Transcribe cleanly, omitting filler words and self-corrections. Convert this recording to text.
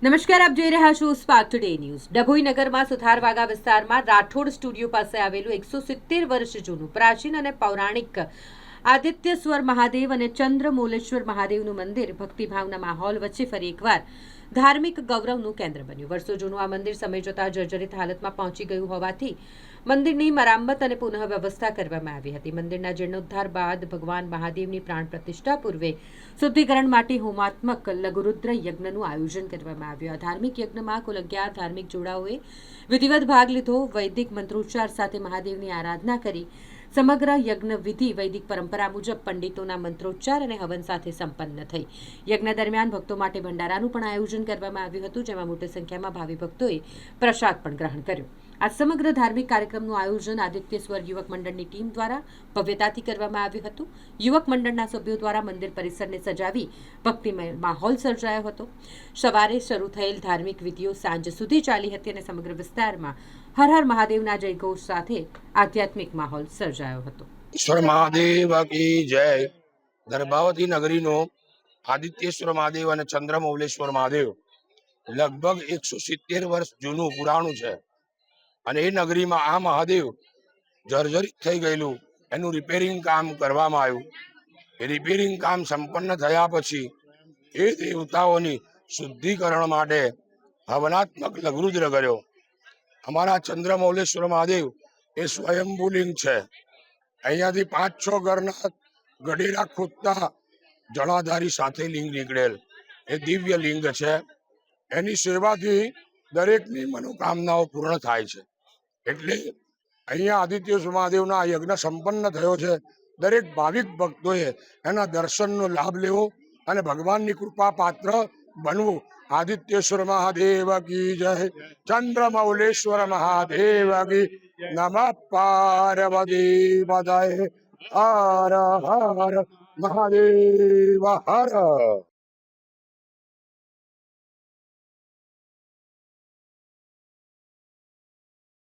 નમસ્કાર, આપ જોઈ રહ્યા છો સ્પાર્ક ટુડે ન્યૂઝ। ડભોઈ નગરમાં સુથારવાગા વિસ્તારમાં રાઠોડ સ્ટુડિયો પાસે આવેલું 170 વર્ષ જૂનું પ્રાચીન અને પૌરાણિક આદિત્યશ્વર મહાદેવ અને ચંદ્રમૌલેશ્વર મહાદેવનું મંદિર ભક્તિભાવના માહોલ વચ્ચે ફરી એકવાર ધાર્મિક ગૌરવનું કેન્દ્ર બન્યું। વર્ષો જૂનું આ મંદિર સમય જતાં જર્જરિત હાલતમાં પહોંચી ગયું હોવાથી મંદિરની મરામત અને પુનઃ વ્યવસ્થા કરવામાં આવી હતી। મંદિરના જીર્ણોદ્ધાર બાદ ભગવાન મહાદેવની પ્રાણ પ્રતિષ્ઠા પૂર્વે શુદ્ધિકરણ માટે હોમાત્મક લઘુરુદ્ર યજ્ઞનું આયોજન કરવામાં આવ્યું। આ ધાર્મિક યજ્ઞમાં કુલ 11 ધાર્મિક જોડાઓએ વિધિવત ભાગ લીધો। વૈદિક મંત્રોચ્ચાર સાથે મહાદેવની આરાધના કરી સમગ્ર યજ્ઞ વિધિ વૈદિક પરંપરા મુજબ પંડિતોના મંત્રોચ્ચાર અને હવન સાથે સંપન્ન થઈ। યજ્ઞ દરમિયાન ભક્તો માટે ભંડારાનું પણ આયોજન કરવામાં આવ્યું હતું, જેમાં મોટી સંખ્યામાં ભાવિ ભક્તોએ પ્રસાદ પણ ગ્રહણ કર્યો। આ સમગ્ર ધાર્મિક કાર્યક્રમનું આયોજન આદિત્યશ્વર યુવક મંડળની ટીમ દ્વારા ભવ્યતાથી કરવામાં આવ્યું હતું। યુવક મંડળના સભ્યો દ્વારા મંદિર પરિસરને સજાવી ભક્તિમય માહોલ સર્જાયો હતો। સવારે શરૂ થયેલ ધાર્મિક વિધિઓ સાંજ સુધી ચાલી હતી અને સમગ્ર વિસ્તારમાં હર હર મહાદેવના જયઘોષ સાથે આધ્યાત્મિક માહોલ સર્જાયો હતો। ઈશ્વર મહાદેવ કી જય। ગર્ભાવતી નગરીનો આદિત્યેશ્વર મહાદેવ અને ચંદ્રમૌલેશ્વર મહાદેવ લગભગ 170 વર્ષ જૂનું પુરાણું છે અને એ નગરીમાં આ મહાદેવ જર્જરિત થઈ ગયેલું એનું રિપેરિંગ કામ કરવામાં આવ્યું। એ રિપેરિંગ કામ સંપન્ન થયા પછી એ દેવતાઓની શુદ્ધિકરણ માટે હવનાત્મક લઘુરુદ્ર કર્યો। અમારા ચંદ્રમૌલેશ્વર મહાદેવ એ સ્વયંભૂલિંગ છે। અહીંયાથી 5-6 ઘરના ગડેરા ખોદતા જળાધારી સાથે લિંગ નીકળેલ એ દિવ્ય લિંગ છે। એની સેવાથી દરેકની મનોકામનાઓ પૂર્ણ થાય છે। એટલે અહીંયા આદિત્યેશ્વર મહાદેવના આ યજ્ઞ સંપન્ન થયો છે। દરેક ભાવિક ભક્તોએ એના દર્શનનો લાભ લેવો અને ભગવાનની કૃપા પાત્ર બનવું। આદિત્યેશ્વર મહાદેવ કી જય। ચંદ્રમૌલેશ્વર મહાદેવ કી નમઃ પાર્વતી પતયે હર હર મહાદેવ હર।